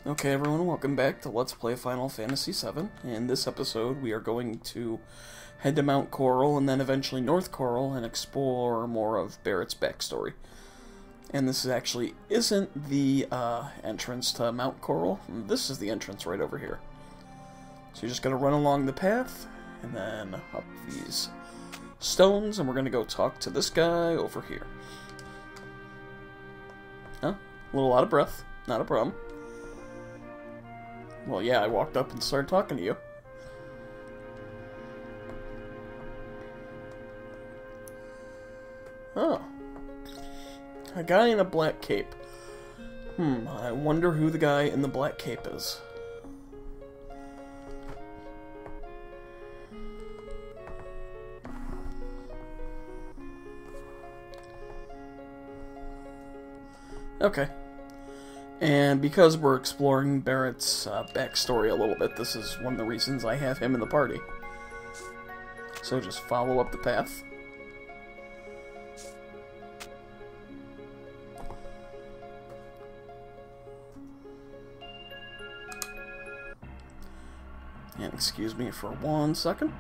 Okay everyone, welcome back to Let's Play Final Fantasy VII. In this episode we are going to head to Mount Corel and then eventually North Corel and explore more of Barrett's backstory. And this actually isn't the entrance to Mount Corel, this is the entrance right over here. So you're just going to run along the path and then up these stones and we're going to go talk to this guy over here. Huh? A little out of breath, not a problem. Well, yeah, I walked up and started talking to you. Oh. A guy in a black cape. I wonder who the guy in the black cape is. Okay. And because we're exploring Barrett's backstory a little bit, this is one of the reasons I have him in the party. So just follow up the path. And excuse me for 1 second.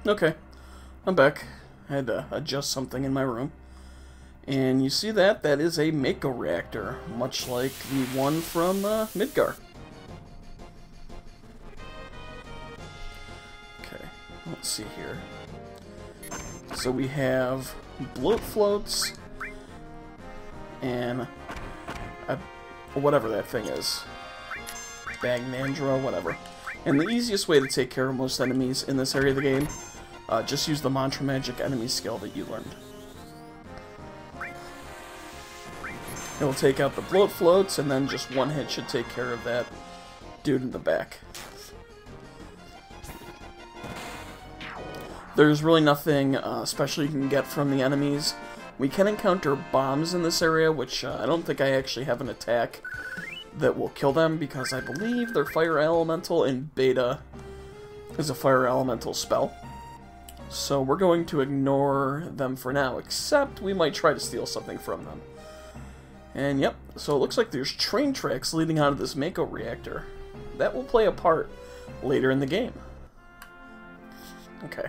Okay, I'm back. I had to adjust something in my room. And you see that? That is a Mako reactor, much like the one from Midgar. Okay, let's see here. So we have bloat floats and whatever that thing is. Bagnandra, whatever. And the easiest way to take care of most enemies in this area of the game, just use the Mantra Magic enemy skill that you learned. It'll take out the bloat floats, and then just one hit should take care of that dude in the back. There's really nothing special you can get from the enemies. We can encounter bombs in this area, which I don't think I actually have an attack that will kill them, because I believe they're fire elemental, and beta is a fire elemental spell. So we're going to ignore them for now, except we might try to steal something from them. And yep, so it looks like there's train tracks leading out of this Mako reactor. That will play a part later in the game. Okay.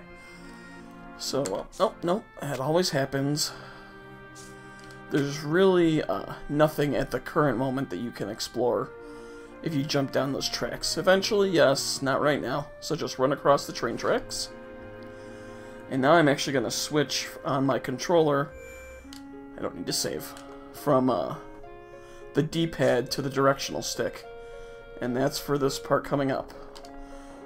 So, oh, no, that always happens. There's really nothing at the current moment that you can explore if you jump down those tracks. Eventually, yes, not right now. So just run across the train tracks. And now I'm actually going to switch on my controller. I don't need to save. From the D-pad to the directional stick. And that's for this part coming up.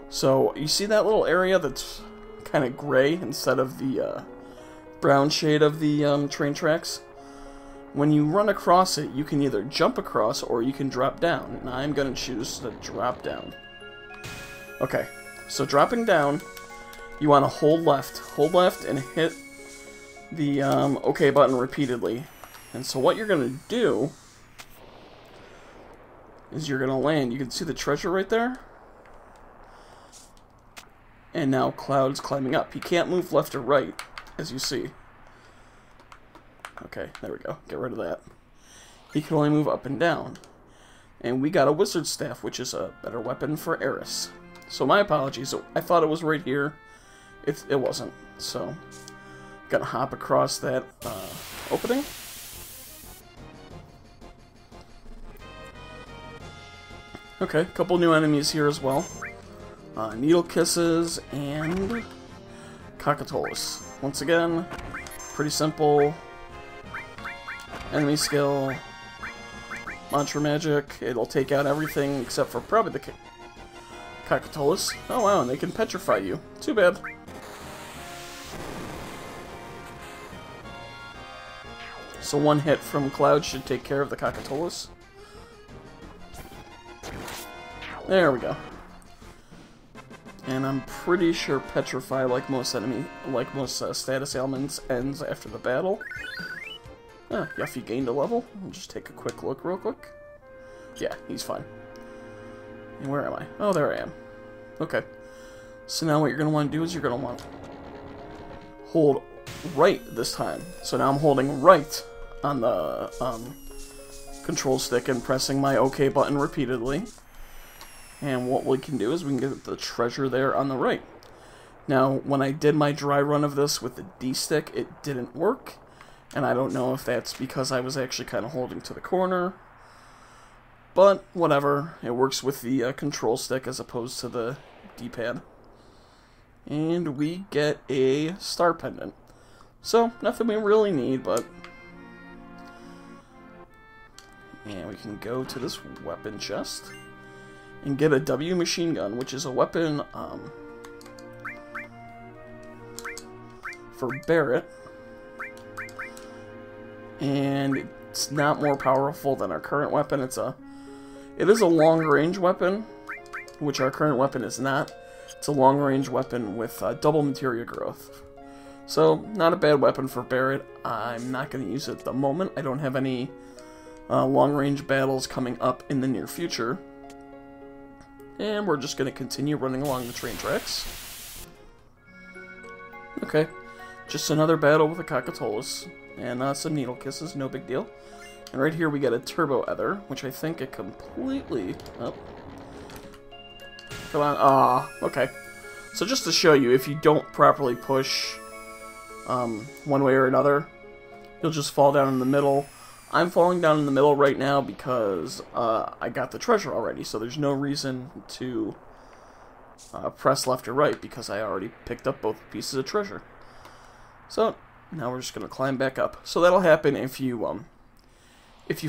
So, you see that little area that's kind of gray instead of the brown shade of the train tracks? When you run across it, you can either jump across or you can drop down. And I'm going to choose to drop down. Okay, so dropping down, you want to hold left and hit the OK button repeatedly. And so what you're going to do is you're going to land. You can see the treasure right there. And now Cloud's climbing up. He can't move left or right, as you see. Okay, there we go. Get rid of that. He can only move up and down. And we got a wizard staff, which is a better weapon for Eris. So my apologies. I thought it was right here. It wasn't. So, gotta hop across that opening. Okay, a couple new enemies here as well. Needle Kisses and Cockatolus. Once again, pretty simple. Enemy skill, Mantra Magic. It'll take out everything except for probably the Cockatolus. Oh wow, and they can petrify you. Too bad. So one hit from Cloud should take care of the Cockatolus. There we go. And I'm pretty sure Petrify, like most status ailments, ends after the battle. Yuffie gained a level. I'll just take a quick look real quick. Yeah, he's fine. And where am I? Oh, there I am. Okay. So now what you're going to want to do is you're going to want to hold right this time. So now I'm holding right on the control stick and pressing my OK button repeatedly. And what we can do is we can get the treasure there on the right. Now, when I did my dry run of this with the D stick, it didn't work. And I don't know if that's because I was actually kind of holding to the corner. But, whatever. It works with the control stick as opposed to the D-pad. And we get a Star Pendant. So, nothing we really need, but... And we can go to this weapon chest and get a W machine gun, which is a weapon for Barrett. And it's not more powerful than our current weapon. It is a long-range weapon, which our current weapon is not. It's a long-range weapon with double materia growth. So, not a bad weapon for Barrett. I'm not going to use it at the moment. I don't have any long-range battles coming up in the near future. And we're just going to continue running along the train tracks. Okay, just another battle with a Cockatolis. And some needle kisses, no big deal. And right here we get a Turbo Ether, which I think it completely... Oh. Come on. Ah, okay. So just to show you, if you don't properly push one way or another, you'll just fall down in the middle. I'm falling down in the middle right now because I got the treasure already, so there's no reason to press left or right because I already picked up both pieces of treasure. So now we're just going to climb back up. So that'll happen if you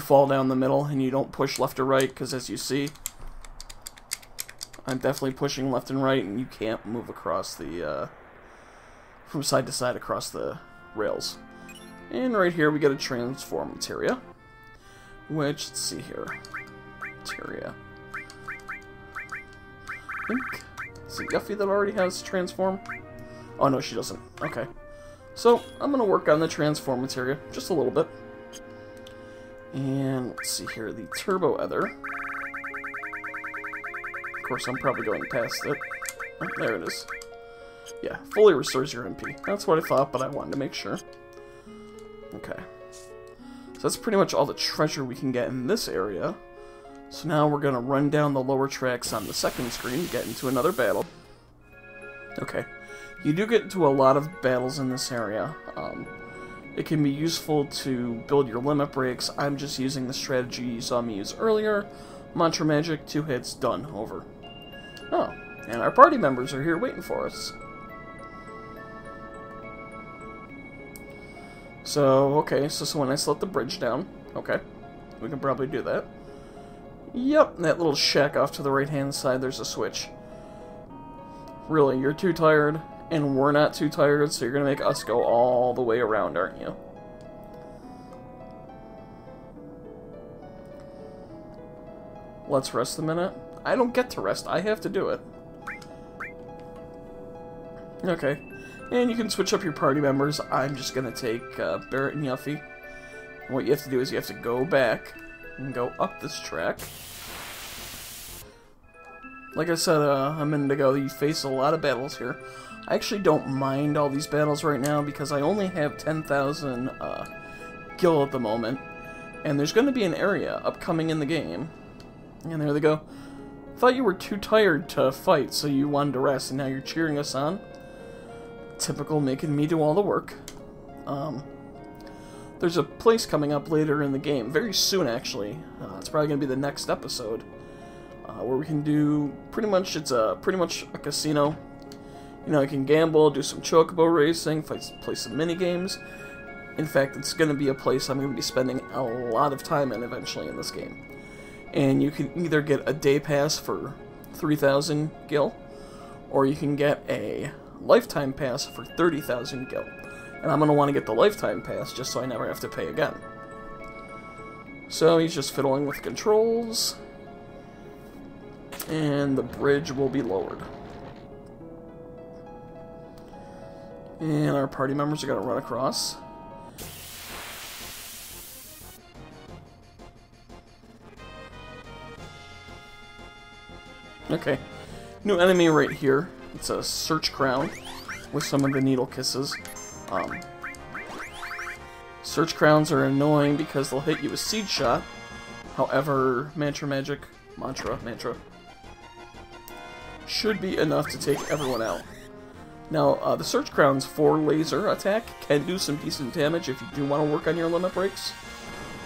fall down the middle and you don't push left or right, because as you see, I'm definitely pushing left and right, and you can't move across the from side to side across the rails. And right here we get a Transform Materia, which, let's see here, Materia. I think, is it Yuffie that already has Transform? Oh no, she doesn't. Okay. So, I'm going to work on the Transform Materia just a little bit. And let's see here, the Turbo Ether. Of course, I'm probably going past it. Oh, there it is. Yeah, fully restores your MP. That's what I thought, but I wanted to make sure. Okay. So that's pretty much all the treasure we can get in this area. So now we're going to run down the lower tracks on the second screen to get into another battle. Okay. You do get into a lot of battles in this area. It can be useful to build your limit breaks. I'm just using the strategy you saw me use earlier. Mantra Magic, 2 hits, done, over. Oh, and our party members are here waiting for us. So, okay, so when I let the bridge down, okay, we can probably do that. Yep, that little shack off to the right-hand side, there's a switch. Really, you're too tired, and we're not too tired, so you're going to make us go all the way around, aren't you? Let's rest a minute. I don't get to rest, I have to do it. Okay. And you can switch up your party members. I'm just going to take Barrett and Yuffie. And what you have to do is you have to go back and go up this track. Like I said a minute ago, you face a lot of battles here. I actually don't mind all these battles right now because I only have 10,000 gil at the moment. And there's going to be an area upcoming in the game. And there they go. Thought you were too tired to fight, so you wanted to rest, and now you're cheering us on. Typical, making me do all the work. There's a place coming up later in the game, very soon actually. It's probably going to be the next episode, where we can do pretty much a casino. You know, you can gamble, do some chocobo racing, play some mini games. In fact, it's going to be a place I'm going to be spending a lot of time in eventually in this game. And you can either get a day pass for 3,000 gil, or you can get a lifetime pass for 30,000 gil. And I'm going to want to get the lifetime pass just so I never have to pay again. So he's just fiddling with controls. And the bridge will be lowered. And our party members are going to run across. Okay. New enemy right here. It's a Search Crown with some of the Needle Kisses. Search Crowns are annoying because they'll hit you with Seed Shot, However, mantra should be enough to take everyone out. Now, the Search Crown's 4 laser attack can do some decent damage if you do want to work on your limit breaks,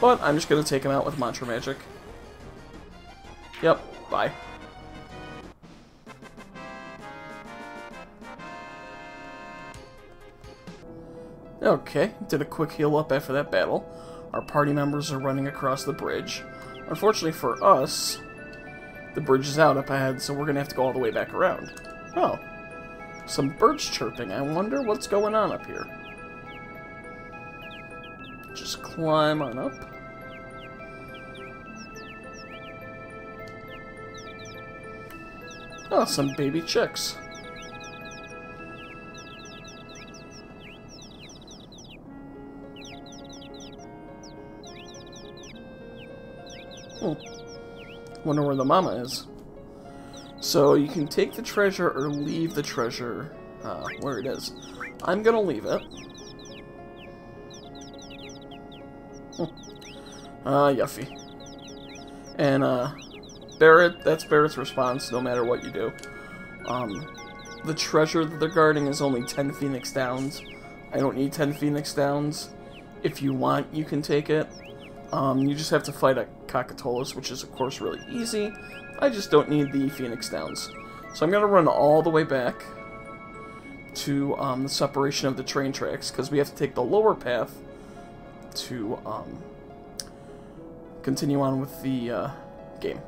but I'm just going to take him out with Mantra Magic. Yep, bye. Okay, did a quick heal up after that battle. Our party members are running across the bridge. Unfortunately for us, the bridge is out up ahead, so we're going to have to go all the way back around. Oh. Some birds chirping. I wonder what's going on up here. Just climb on up. Oh, some baby chicks. Wonder where the mama is. So you can take the treasure or leave the treasure where it is. I'm gonna leave it. Yuffie. And Barrett, that's Barrett's response no matter what you do. The treasure that they're guarding is only 10 Phoenix Downs. I don't need 10 Phoenix Downs. If you want, you can take it. You just have to fight a Cockatolis, which is of course really easy. I just don't need the Phoenix Downs. So I'm going to run all the way back to the separation of the train tracks, because we have to take the lower path to continue on with the game.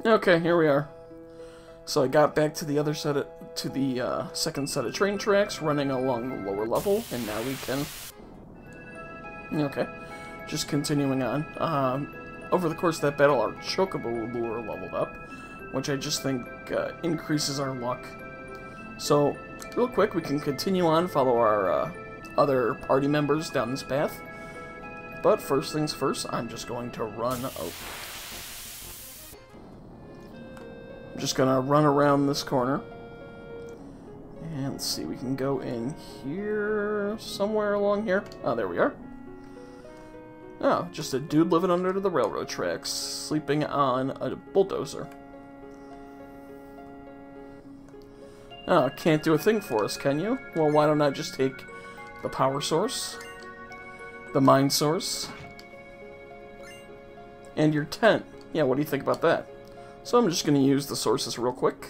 Okay, here we are. So I got back to the other set of, to the second set of train tracks, running along the lower level, and now we can... Okay, just continuing on. Over the course of that battle, our Chocobo lure leveled up, which I just think increases our luck. So, real quick, we can continue on, follow our other party members down this path. But first things first, I'm just going to run out. I'm just going to run around this corner. And let's see, we can go in here, somewhere along here. Oh, there we are. Oh, just a dude living under the railroad tracks, sleeping on a bulldozer. Oh, can't do a thing for us, can you? Well, why don't I just take the power source, the mine source, and your tent? Yeah, what do you think about that? So I'm just going to use the sources real quick.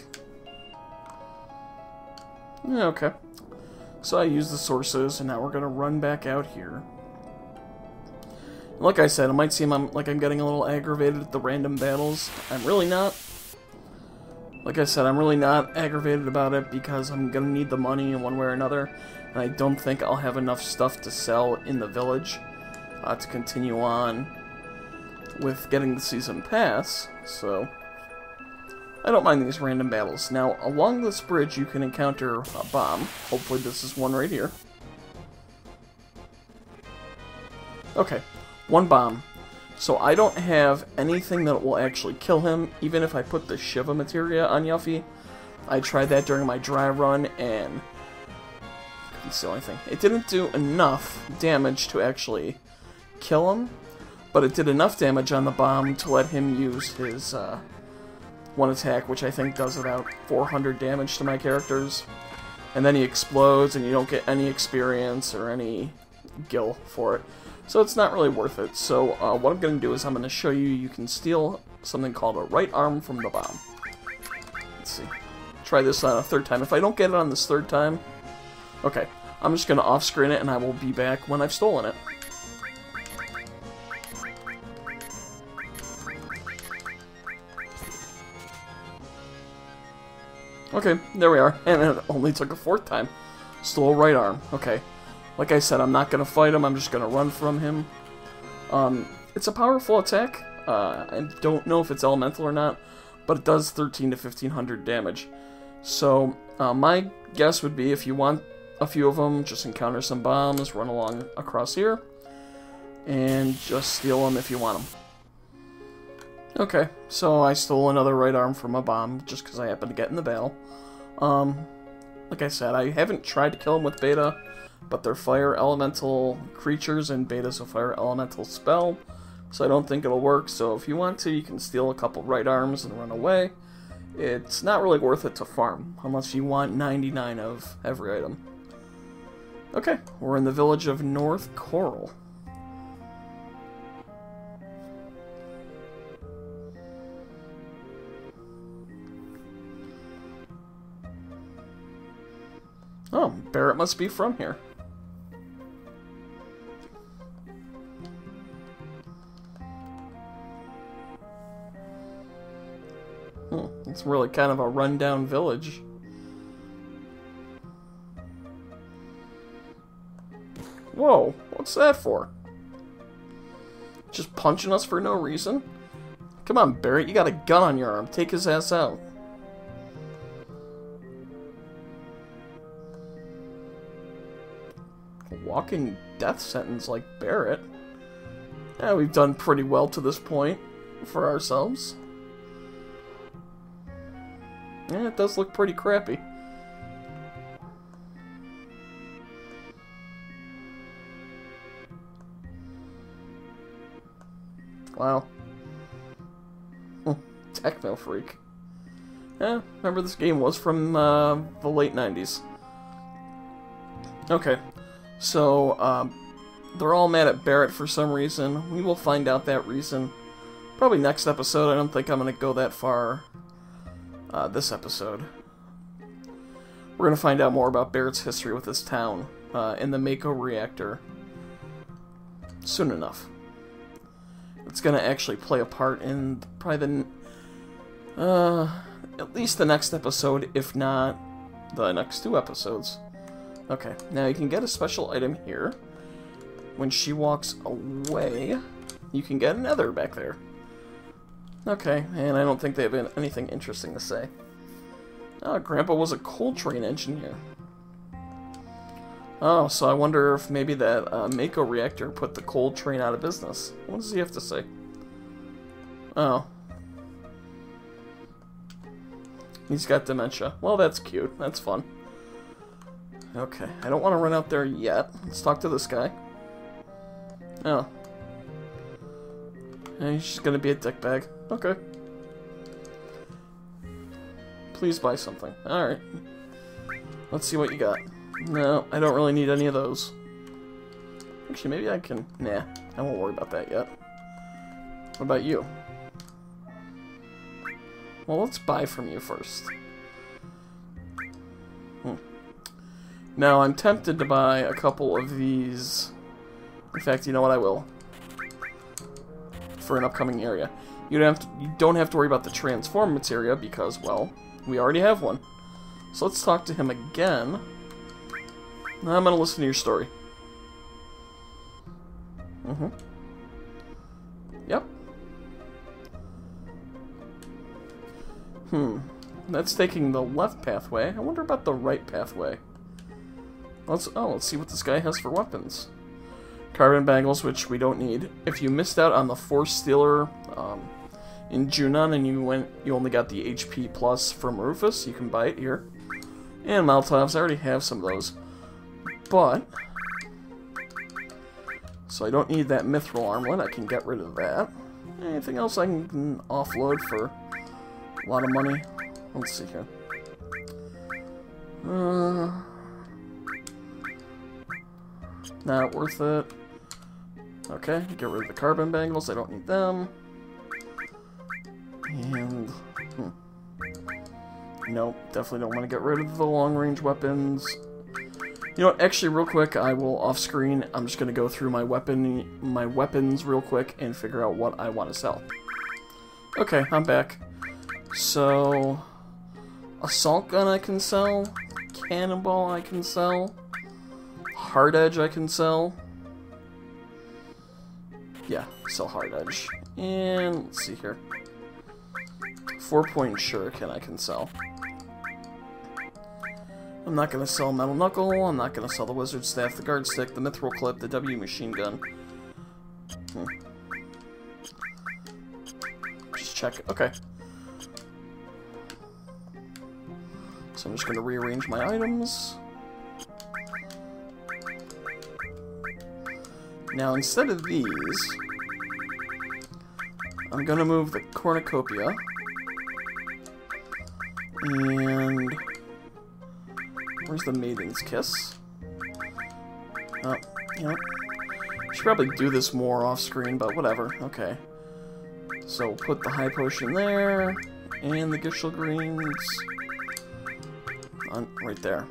Yeah, okay. So I use the sources, and now we're going to run back out here. Like I said, it might seem like I'm getting a little aggravated at the random battles. I'm really not. Like I said, I'm really not aggravated about it because I'm going to need the money in one way or another. And I don't think I'll have enough stuff to sell in the village to continue on with getting the season pass. So, I don't mind these random battles. Now, along this bridge you can encounter a bomb. Hopefully this is one right here. Okay. One bomb. So I don't have anything that will actually kill him, even if I put the Shiva Materia on Yuffie. I tried that during my dry run, and it's the only thing. It didn't do enough damage to actually kill him, but it did enough damage on the bomb to let him use his one attack, which I think does about 400 damage to my characters. And then he explodes, and you don't get any experience or any gil for it. So it's not really worth it. So what I'm going to do is I'm going to show you can steal something called a right arm from the bomb. Let's see. Try this on a third time. If I don't get it on this third time... Okay. I'm just going to off-screen it, and I will be back when I've stolen it. Okay, there we are. And it only took a fourth time. Stole right arm. Okay. Like I said, I'm not going to fight him, I'm just going to run from him. It's a powerful attack. I don't know if it's elemental or not, but it does 13 to 1500 damage. So, my guess would be if you want a few of them, just encounter some bombs, run along across here, and just steal them if you want them. Okay, so I stole another right arm from a bomb, just because I happened to get in the battle. Like I said, I haven't tried to kill him with Beta, but they're fire elemental creatures, and Beta's a fire elemental spell, so I don't think it'll work. So if you want to, you can steal a couple right arms and run away. It's not really worth it to farm, unless you want 99 of every item. Okay, we're in the village of North Corel. Oh, Barrett must be from here. It's really kind of a rundown village. Whoa, what's that for? Just punching us for no reason? Come on, Barrett, you got a gun on your arm. Take his ass out. A walking death sentence like Barrett? Yeah, we've done pretty well to this point for ourselves. Yeah, it does look pretty crappy. Wow. Techno freak. Yeah, remember this game was from the late 90s. Okay, so they're all mad at Barrett for some reason. We will find out that reason probably next episode. I don't think I'm going to go that far this episode. We're going to find out more about Barrett's history with this town in the Mako reactor soon enough. It's going to actually play a part in probably at least the next episode, if not the next 2 episodes. Okay, now you can get a special item here. When she walks away, you can get another back there. Okay, and I don't think they have anything interesting to say. Oh, Grandpa was a coal train engineer. Oh, so I wonder if maybe that Mako reactor put the coal train out of business. What does he have to say? Oh. He's got dementia. Well, that's cute. That's fun. Okay, I don't want to run out there yet. Let's talk to this guy. Oh. And he's just gonna be a dickbag. Okay. Please buy something. Alright. Let's see what you got. No, I don't really need any of those. Actually, maybe I can... Nah, I won't worry about that yet. What about you? Well, let's buy from you first. Now, I'm tempted to buy a couple of these. In fact, you know what? I will. For an upcoming area. You don't have to worry about the Transform Materia because, well, we already have one. So let's talk to him again. I'm gonna listen to your story. Yep. That's taking the left pathway. I wonder about the right pathway. Let's see what this guy has for weapons. Carbon bangles, which we don't need. If you missed out on the Force Stealer in Junon and you only got the HP plus from Rufus, you can buy it here. And Molotovs, I already have some of those. But so I don't need that mithril armlet, I can get rid of that. Anything else I can offload for a lot of money? Let's see here. Not worth it. Okay, get rid of the carbon bangles, I don't need them. And... nope, definitely don't want to get rid of the long-range weapons. You know what, actually, real quick, I will off-screen, I'm just going to go through my weapons real quick and figure out what I want to sell. Okay, I'm back. So... assault gun I can sell. Cannonball I can sell. Hard edge I can sell. Yeah, sell hard edge. And let's see here. 4-point shuriken I can sell. I'm not going to sell Metal Knuckle, I'm not going to sell the Wizard Staff, the Guard Stick, the Mithril Clip, the W Machine Gun. Just check it. Okay. So I'm just going to rearrange my items. Now, instead of these, I'm gonna move the cornucopia. And... where's the Maiden's Kiss? Oh, you know, should probably do this more off-screen, but whatever. Okay. So put the High Potion there, and the Gishel Greens on right there.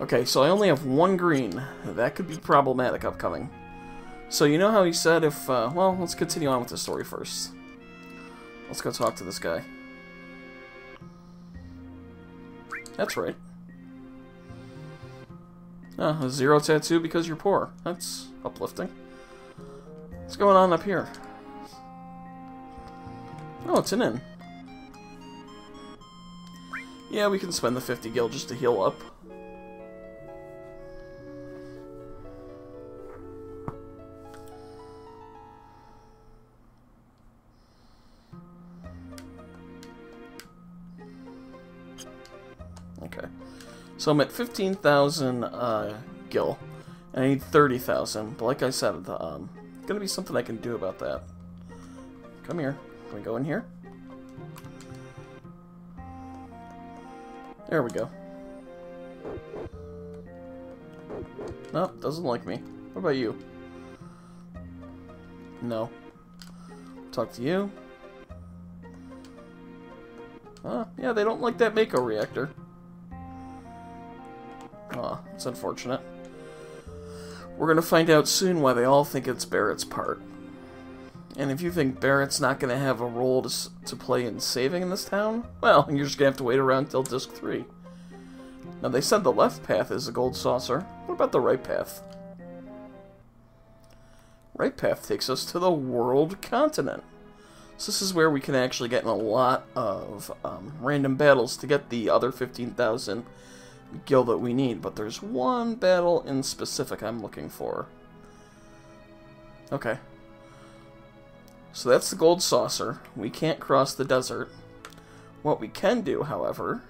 Okay, so I only have one green. That could be problematic upcoming. So you know how he said if, well, let's continue on with the story first. Let's go talk to this guy. That's right. A 0 tattoo because you're poor. That's uplifting. What's going on up here? Oh, it's an inn. Yeah, we can spend the 50 gil just to heal up. Okay. So I'm at 15,000 gil, and I need 30,000. But like I said, gonna be something I can do about that. Come here. Can we go in here? There we go. Nope, doesn't like me. What about you? No. Talk to you. Yeah, they don't like that Mako reactor. Aw, it's unfortunate. We're gonna find out soon why they all think it's Barrett's part. And if you think Barrett's not gonna have a role to play in saving in this town, well, you're just gonna have to wait around until Disc 3. Now, they said the left path is a gold saucer. What about the right path? Right path takes us to the world continent. So this is where we can actually get in a lot of random battles to get the other 15,000 gil that we need. But there's one battle in specific I'm looking for. Okay. So that's the gold saucer. We can't cross the desert. What we can do, however...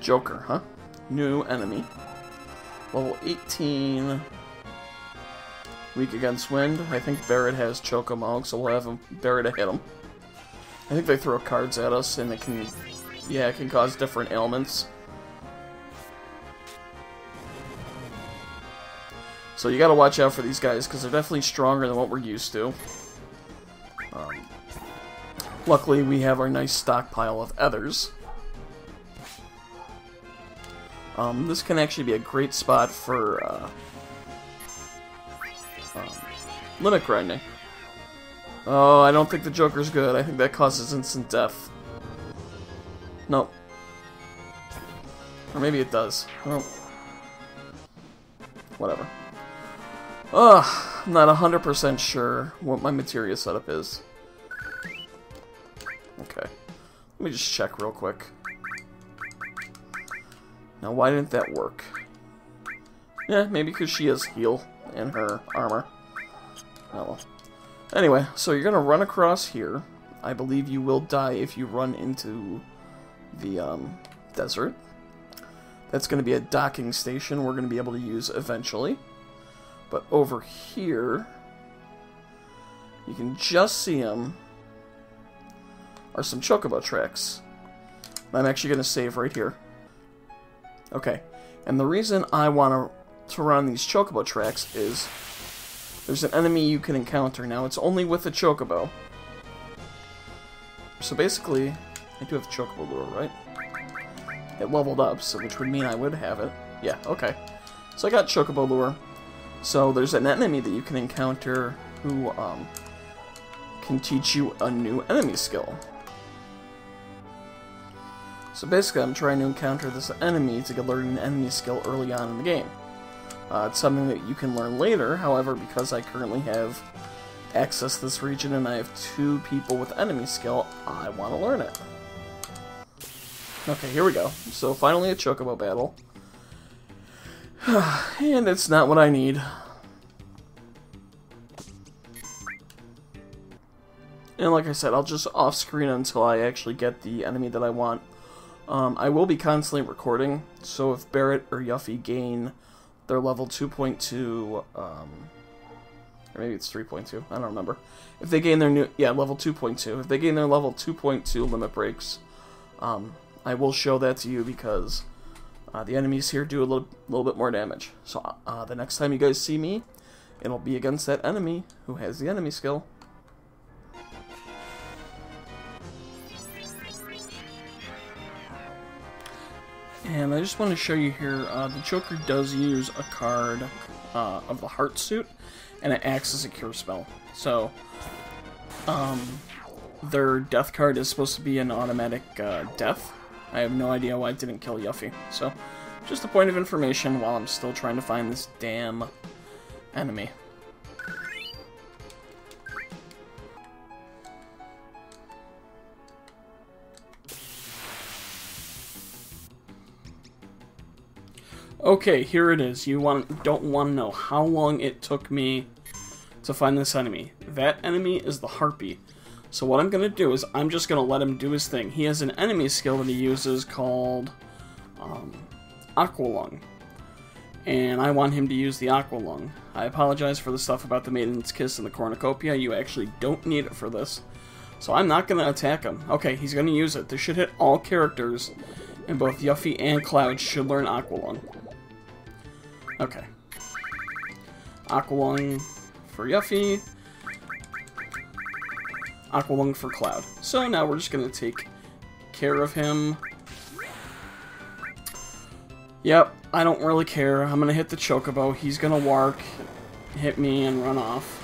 Joker, huh? New enemy. Level 18. Weak against wind. I think Barrett has Chocomo, so we'll have Barrett to hit him. I think they throw cards at us, and it can... yeah, it can cause different ailments. So you gotta watch out for these guys, because they're definitely stronger than what we're used to. Luckily, we have our nice stockpile of ethers. This can actually be a great spot for limit grinding. Oh, I don't think the Joker's good. I think that causes instant death. Nope. Or maybe it does. Oh. Whatever. Ugh, I'm not 100% sure what my materia setup is. Okay. Let me just check real quick. Now, why didn't that work? Yeah, maybe because she has heal in her armor. Oh well. Anyway, so you're gonna run across here. I believe you will die if you run into the desert. That's gonna be a docking station we're gonna be able to use eventually. But over here, you can just see them. Are some chocobo tracks. I'm actually gonna save right here. Okay, and the reason I want to run these chocobo tracks is there's an enemy you can encounter. Now, it's only with a chocobo. So basically, I do have chocobo lure, right? It leveled up, so which would mean I would have it. Yeah, okay. So I got chocobo lure. So there's an enemy that you can encounter who can teach you a new enemy skill. So basically, I'm trying to encounter this enemy to learn an enemy skill early on in the game. It's something that you can learn later, however, because I currently have access to this region and I have 2 people with enemy skill, I want to learn it. Okay, here we go. So finally a chocobo battle. And it's not what I need. And like I said, I'll just off-screen until I actually get the enemy that I want. I will be constantly recording, so if Barrett or Yuffie gain their level 2.2, or maybe it's 3.2, I don't remember. If they gain their level 2.2. If they gain their level 2.2 limit breaks, I will show that to you because the enemies here do a little bit more damage. So the next time you guys see me, it'll be against that enemy who has the enemy skill. And I just want to show you here, the Joker does use a card of the Heart Suit, and it acts as a cure spell. So, their death card is supposed to be an automatic death. I have no idea why it didn't kill Yuffie. So, just a point of information while I'm still trying to find this damn enemy. Okay, here it is. You don't want to know how long it took me to find this enemy. That enemy is the Harpy. So what I'm going to do is I'm just going to let him do his thing. He has an enemy skill that he uses called Aqualung. And I want him to use the Aqualung. I apologize for the stuff about the Maiden's Kiss and the Cornucopia. You actually don't need it for this. So I'm not going to attack him. Okay, he's going to use it. This should hit all characters. And both Yuffie and Cloud should learn Aqualung. Okay. Aqualung for Yuffie. Aqualung for Cloud. So now we're just going to take care of him. Yep, I don't really care. I'm going to hit the Chocobo. He's going to warp, hit me, and run off.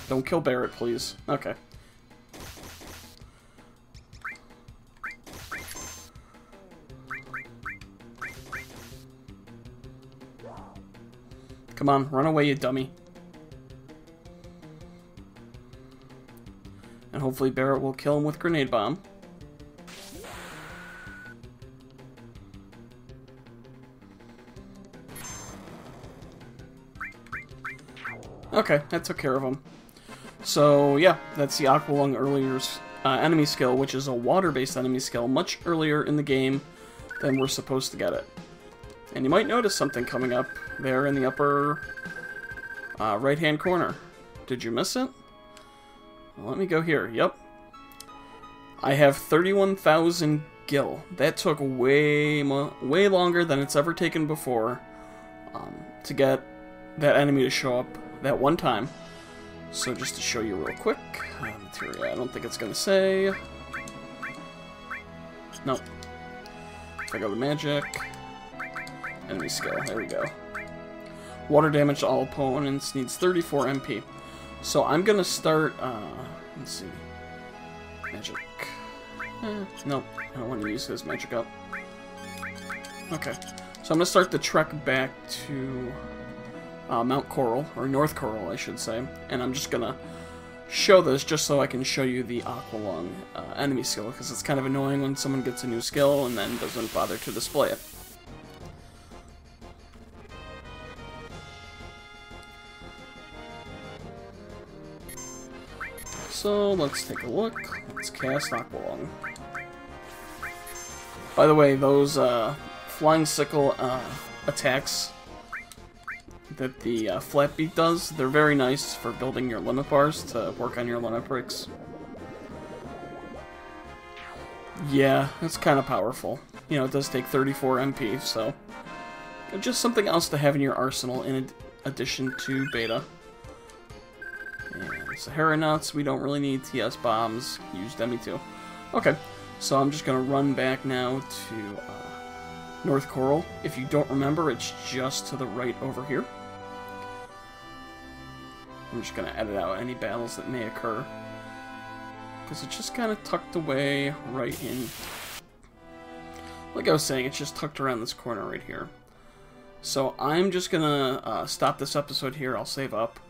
Don't kill Barrett, please. Okay. Come on, run away, you dummy. And hopefully Barrett will kill him with Grenade Bomb. Okay, that took care of him. So, yeah, that's the Aqualung earlier enemy skill, which is a water-based enemy skill much earlier in the game than we're supposed to get it. And you might notice something coming up there in the upper right-hand corner. Did you miss it? Well, let me go here. Yep. I have 31,000 gil. That took way longer than it's ever taken before to get that enemy to show up that one time. So just to show you real quick, materia, I don't think it's going to say. Nope. If I go to magic... enemy skill, there we go. Water damage to all opponents needs 34 MP. So I'm gonna start, let's see. Magic. Nope, I don't want to use his magic up. Okay, so I'm gonna start the trek back to Mount Corel, or North Corel, I should say. And I'm just gonna show this just so I can show you the Aqualung enemy skill, because it's kind of annoying when someone gets a new skill and then doesn't bother to display it. So, let's take a look. Let's cast Aqualung. By the way, those Flying Sickle attacks that the Flat Beat does, they're very nice for building your limit bars to work on your limit breaks. Yeah, it's kind of powerful. You know, it does take 34 MP, so just something else to have in your arsenal in addition to Beta. And Sahara Nuts, we don't really need TS Bombs. Use Demi too. Okay, so I'm just going to run back now to North Corel. If you don't remember, it's just to the right over here. I'm just going to edit out any battles that may occur, because it's just kind of tucked away right in... Like I was saying, it's just tucked around this corner right here. So I'm just going to stop this episode here. I'll save up,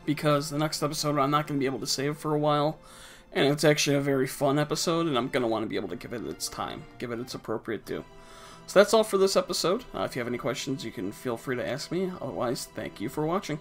because the next episode I'm not going to be able to save for a while, and it's actually a very fun episode, and I'm going to want to be able to give it its time, give it its appropriate due. So that's all for this episode. If you have any questions, you can feel free to ask me. Otherwise, thank you for watching.